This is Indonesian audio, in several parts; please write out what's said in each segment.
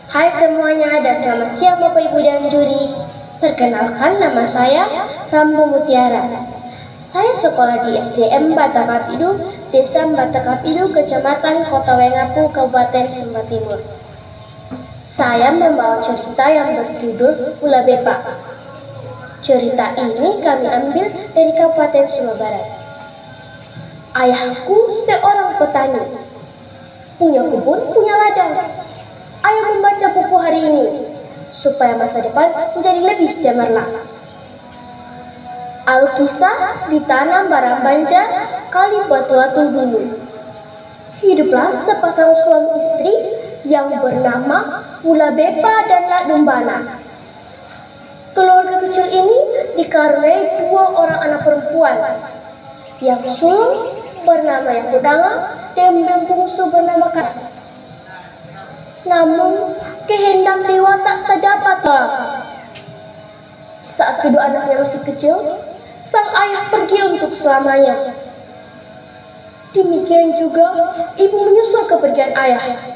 Hai semuanya dan selamat siang Bapak Ibu dan juri. Perkenalkan, nama saya Rambu Mutiara. Saya sekolah di SDM Batakapidu, Desa Batakapidu, Kecamatan Kota Wengapu, Kabupaten Sumba Timur. Saya membawa cerita yang berjudul Ula Bepa. Cerita ini kami ambil dari Kabupaten Sumba Barat. Ayahku seorang petani, punya kebun, punya ladang. Ayah membaca buku hari ini supaya masa depan menjadi lebih cemerlang. Alkisah ditanam barang banja kali batu-batu dulu. Hiduplah sepasang suami istri yang bernama Ula Bepa dan Lak Dumbana. Keluarga kecil ini dikaruniai 2 orang anak perempuan, yang sulung bernama Yakudanga dan yang bungsu bernama Kara. Namun kehendak dewa tak terdapat. Saat kedua anaknya masih kecil, sang ayah pergi untuk selamanya. Demikian juga ibu menyusul kepergian ayah,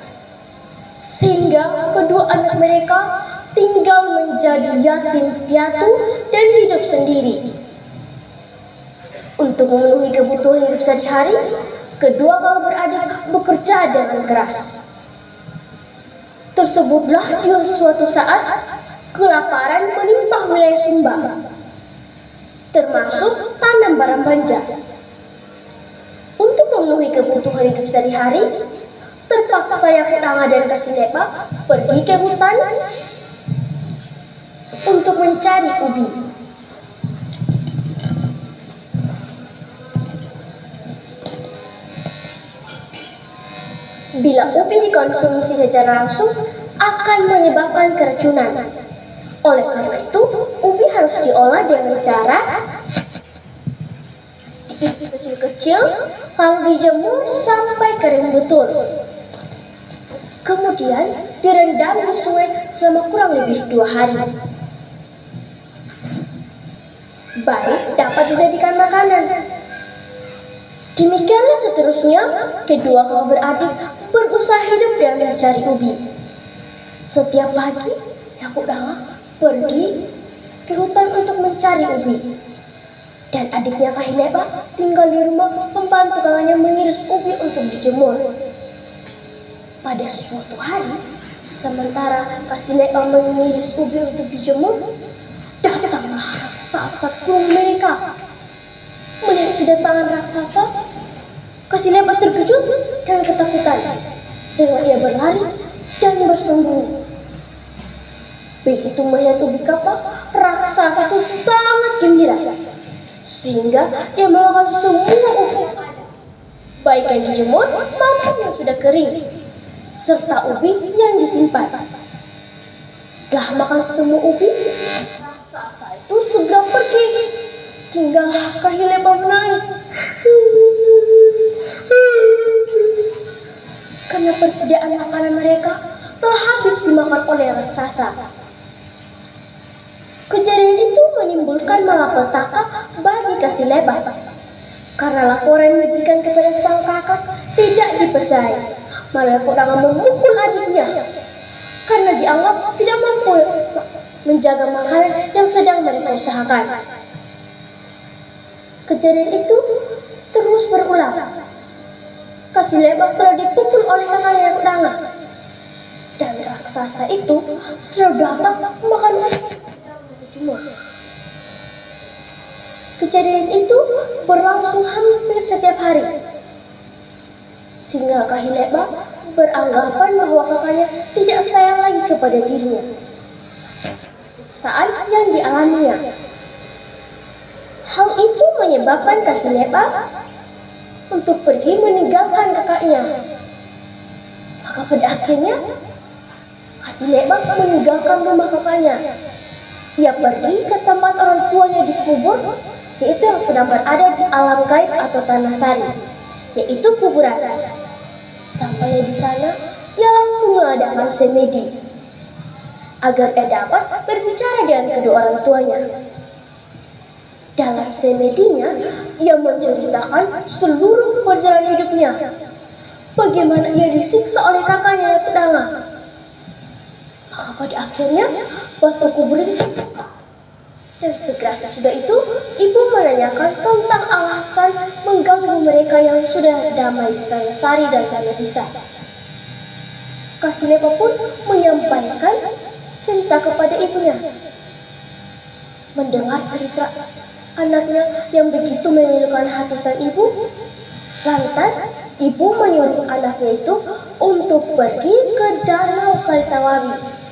sehingga kedua anak mereka tinggal menjadi yatim piatu dan hidup sendiri. Untuk memenuhi kebutuhan hidup sehari-hari, kedua kakak beradik bekerja dengan keras. Tersebutlah di suatu saat kelaparan menimpa wilayah Sumba, termasuk tanam barang banja. Untuk memenuhi kebutuhan hidup sehari-hari, terpaksa Yakudanga dan Kasilepa pergi ke hutan untuk mencari ubi. Bila ubi dikonsumsi secara langsung akan menyebabkan keracunan. Oleh karena itu, ubi harus diolah dengan cara diiris kecil-kecil lalu dijemur sampai kering betul. Kemudian direndam di sungai selama kurang lebih 2 hari. Baik dapat dijadikan makanan. Demikianlah seterusnya, kedua kakak beradik berusaha hidup dan mencari ubi. Setiap pagi, Yakudanga pergi ke hutan untuk mencari ubi. Dan adiknya Kahilepa tinggal di rumah membantu kakaknya mengiris ubi untuk dijemur. Pada suatu hari, sementara Kasilepa mengiris ubi untuk dijemur, datanglah raksasa kurung mereka. Melihat kedatangan raksasa, Kasilepa terkejut dan ketakutan, sehingga ia berlari dan bersembunyi. Begitu melihat ubi kapak, raksasa itu sangat gembira, sehingga ia memakan semua ubi, baik yang dijemur maupun yang sudah kering, serta ubi yang disimpan. Setelah makan semua ubi, raksasa itu segera pergi. Tinggallah Kahilepa menangis karena persediaan makanan mereka telah habis dimakan oleh raksasa. Kejadian itu menimbulkan malapetaka bagi Kasilepa, karena laporan yang diberikan kepada sang kakak tidak dipercaya. Malah Yakudanga memukul adiknya karena dianggap tidak mampu menjaga makanan yang sedang mereka usahakan. Kejadian itu terus berulang. Kasilepa selalu dipukul oleh kakaknya Yakudanga, dan raksasa itu selalu datang memakan ubi sedang dijemur. Kejadian itu berlangsung hampir setiap hari, sehingga Kahilepa beranggapan bahwa kakaknya tidak sayang lagi kepada dirinya. Saat yang dialaminya, hal itu menyebabkan Kasilepa untuk pergi meninggalkan kakaknya. Maka pada akhirnya Kasilepa meninggalkan rumah kakaknya. Ia pergi ke tempat orang tuanya dikubur, yaitu yang sedang berada di alam gaib atau tanah sari, yaitu kuburan. Sampai di sana, ia langsung mengadakan semedi agar ia dapat berbicara dengan kedua orang tuanya. Dalam semedinya, ia menceritakan seluruh perjalanan hidupnya, bagaimana ia disiksa oleh kakaknya Yakudanga, Pada akhirnya batu kubur itu terbuka. Dan segera sesudah itu, ibu menanyakan tentang alasan mengganggu mereka yang sudah damai di Tanah Sari dan Tanah Bisa. Kasilepa pun menyampaikan cerita kepada ibunya. Mendengar cerita anaknya yang begitu memilukan hati sang ibu, lantas ibu menyuruh anaknya itu untuk pergi ke Danau Kalitawawi.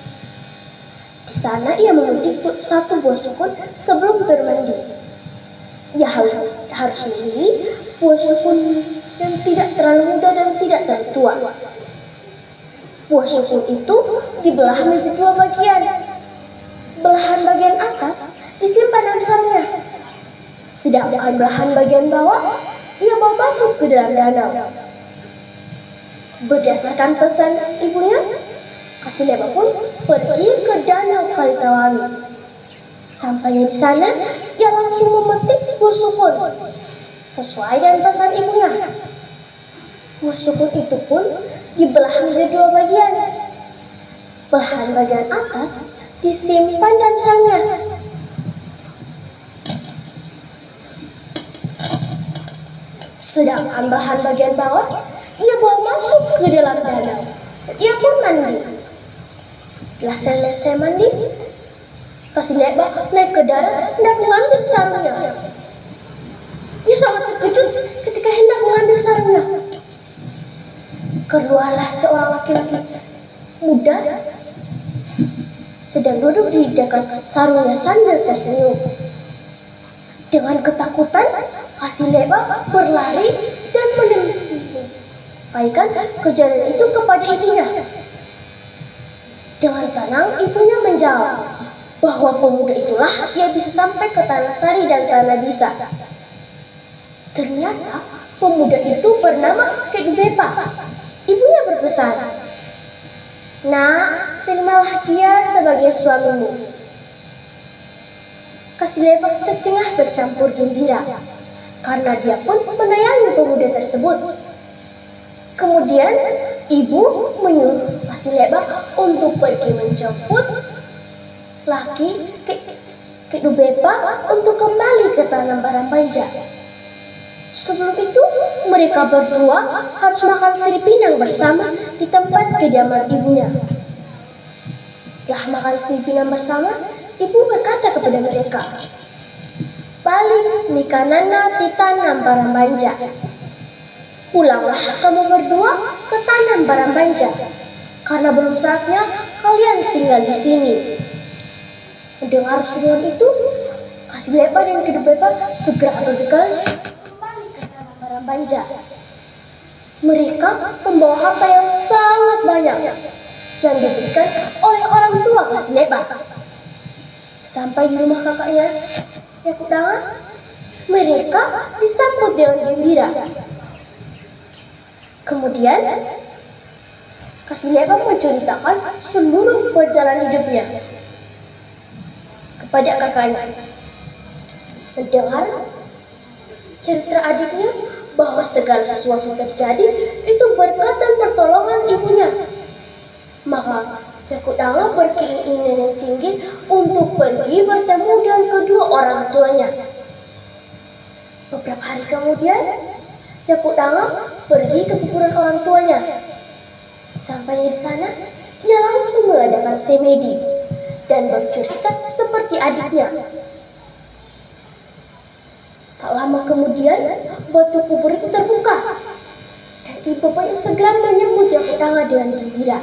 Di sana ia memetik satu buah sukun sebelum bermandi. Ia harus memilih buah sukun yang tidak terlalu muda dan tidak terlalu tua. Buah sukun itu dibelah menjadi dua bagian. Belahan bagian atas disimpan dalam sarungnya, sedangkan belahan bagian bawah ia bawa masuk ke dalam danau. Berdasarkan pesan ibunya, Kasilepa pun pergi ke Danau Kalitawawi. Sampainya di sana, ia langsung memetik buah sukun sesuai dengan pesan ibunya. Buah sukun itu pun dibelah menjadi dua bagian. Belahan bagian atas disimpan dalam sarungnya, sedangkan belahan bagian bawah ia bawa masuk ke dalam danau. Ia pun mandi. Setelah selesai mandi, Kasilepa naik ke darat hendak mengambil sarungnya. Ia sangat terkejut ketika hendak mengambil sarungnya. Keluarlah seorang laki-laki muda sedang duduk di dekat sarungnya sambil tersenyum. Dengan ketakutan, Kasilepa berlari dan menyampaikan kejadian itu kepada ibunya. Dengan tenang, ibunya menjawab bahwa pemuda itulah yang bisa sampai ke Tanah Sari dan Tanah Bisa. Ternyata pemuda itu bernama Kedubepa. Ibunya berpesan, "Nak, terimalah dia sebagai suamimu." Kasilepa tercengang bercampur gembira karena dia pun menyayangi pemuda tersebut. Kemudian ibu menyuruh Kasilepa untuk pergi menjemput laki Kedubepa untuk kembali ke Tanah Barambanja. Sebelum itu, mereka berdua harus makan sirip pinang bersama di tempat kediaman ibunya. Setelah makan sirip pinang bersama, ibu berkata kepada mereka, "Balik nikanana di Tanah Barambanja. Pulanglah kamu berdua ke Tanah Barambanja, karena belum saatnya kalian tinggal di sini." Mendengar seruan itu, Kasilepa dan Kedubepa segera bergegas kembali ke Tanah Barambanja. Mereka membawa harta yang sangat banyak yang diberikan oleh orang tua Kasilepa. Sampai di rumah kakaknya, Yakudanga, mereka disambut dengan gembira. Kemudian, Kasilepa menceritakan seluruh perjalanan hidupnya kepada kakaknya. Mendengar cerita adiknya bahwa segala sesuatu terjadi itu berkat dan pertolongan ibunya, maka Yakudanga berkeinginan yang tinggi untuk pergi bertemu dengan kedua orang tuanya. Beberapa hari kemudian, Yakudanga pergi ke kuburan orang tuanya. Sampainya di sana, ia langsung mengadakan semedi dan bercerita seperti adiknya. Tak lama kemudian, batu kubur itu terbuka dan ibunya segera menyambut Yakudanga dengan gembira.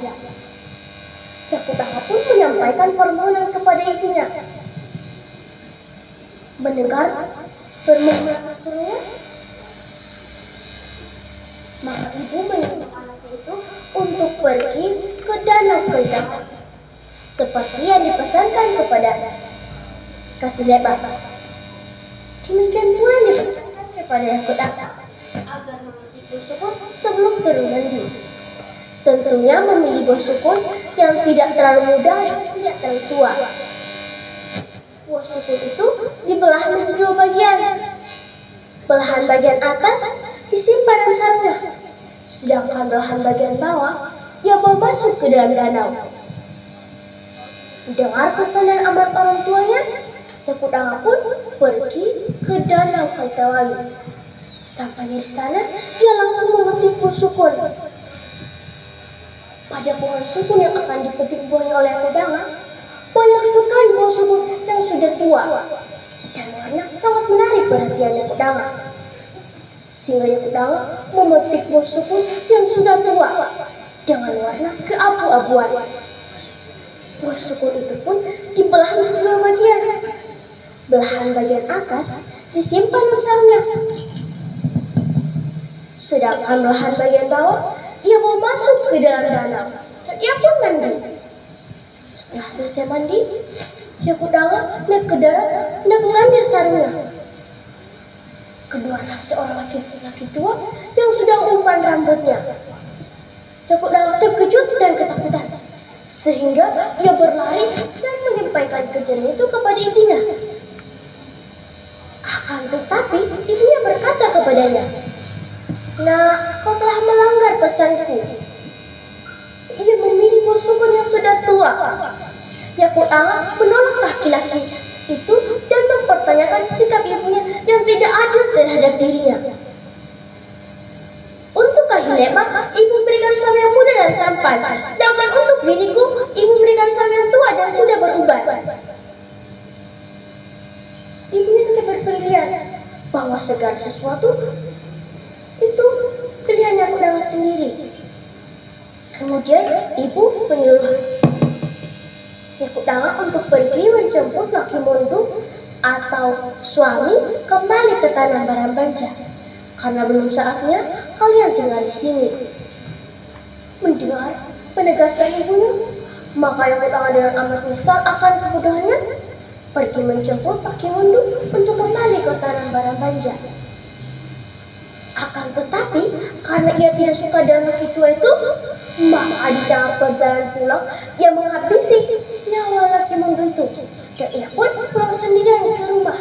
Yakudanga pun menyampaikan permohonan kepada ibunya. Mendengar permohonan suruhnya, maka ibu menyuruh anaknya itu untuk pergi ke Danau Kalitawawi seperti yang dipesankan kepada Kasilepa. Demikian pula yang dipesankan kepada Yakudanga agar memetik buah sukun sebelum turun mandi. Tentunya memilih buah sukun yang tidak terlalu muda dan tidak terlalu tua. Buah sukun itu dibelah menjadi dua bagian. Belahan bagian atas disimpan dalam sarungnya, sedangkan belahan bagian bawah ia bawa masuk ke dalam danau. Dengar pesanan amat orang tuanya, Yakut Danga pun pergi ke danau Kaitawayu. Sampainya di sana, dia langsung memetik buah sukun. Pada pohon sukun yang akan dipetik buahnya oleh Yakut Danga, banyak sekali buah sukun yang sudah tua dan warna sangat menarik perhatian Yakut Danga. Sehingga Yakut Danga memetik buah sukun yang sudah tua dengan warna keabu-abuan. Buah sukun itu pun dibelah menjadi dua bagian. Belahan bagian atas disimpan dalam sarungnya, sedangkan belahan bagian bawah ia bawa masuk ke dalam danau dan ia pun mandi. Setelah selesai mandi, Yakut Danga naik ke darat dan mengambil sarungnya. Keluarlah seorang laki-laki tua yang sedang umpan rambutnya. Yakut Danga terkejut dan ketakutan, sehingga ia berlari dan menyampaikan kejadian itu kepada ibunya. Akan tetapi ibunya berkata kepadanya, "Nak, kau telah melanggar pesanku." Ia memilih buah sukun yang sudah tua. Yakut Danga menolak laki-laki itu dan mempertanyakan sikap ibunya yang tidak adil terhadap dirinya. Untuk Kahilema, ibu berikan suami yang muda dan tampan, sedangkan untuk diriku, ibu berikan suami yang tua dan sudah beruban. Ibunya tidak berpilihan bahwa segala sesuatu itu pilihan Yakut Danga sendiri. Kemudian ibu menyuruh Yakut Danga untuk pergi menjemput Laki Mundu atau suami kembali ke tanah Barambanja, karena belum saatnya kalian tinggal di sini. Mendengar penegasan ibunya, maka Yakut Danga dengan amat menyesal akan kebodohannya pergi menjemput Laki Mundu untuk kembali ke tanah Barambanja. Akan tetapi karena ia tidak suka dengan laki tua itu, maka di tengah perjalanan pulang ia menghabisi nyawa Laki Mundu itu dan ia pun pulang sendirian ke rumah.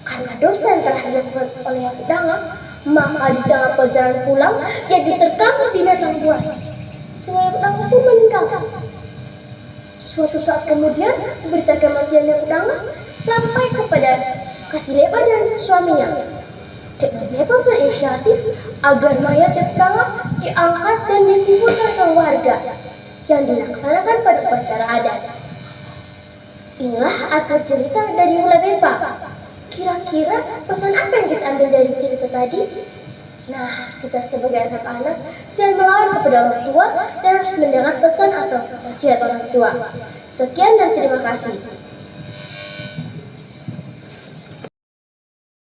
Karena dosa yang telah dilakukan oleh Yakut Danga, maka di tengah perjalanan pulang ia diterkam binatang buas, sehingga Yakut Danga pun meninggal. Suatu saat kemudian berita kematian Yakut Danga sampai kepada Kahilema dan suaminya. Kahilema berinisiatif agar mayat Yakut Danga diangkat dan dikuburkan ke warga yang dilaksanakan pada upacara adat. Inilah akar cerita dari Hula Bepa. Kira-kira pesan apa yang kita ambil dari cerita tadi? Nah, kita sebagai anak-anak jangan melawan kepada orang tua dan harus mendengar pesan atau nasihat orang tua. Sekian dan terima kasih.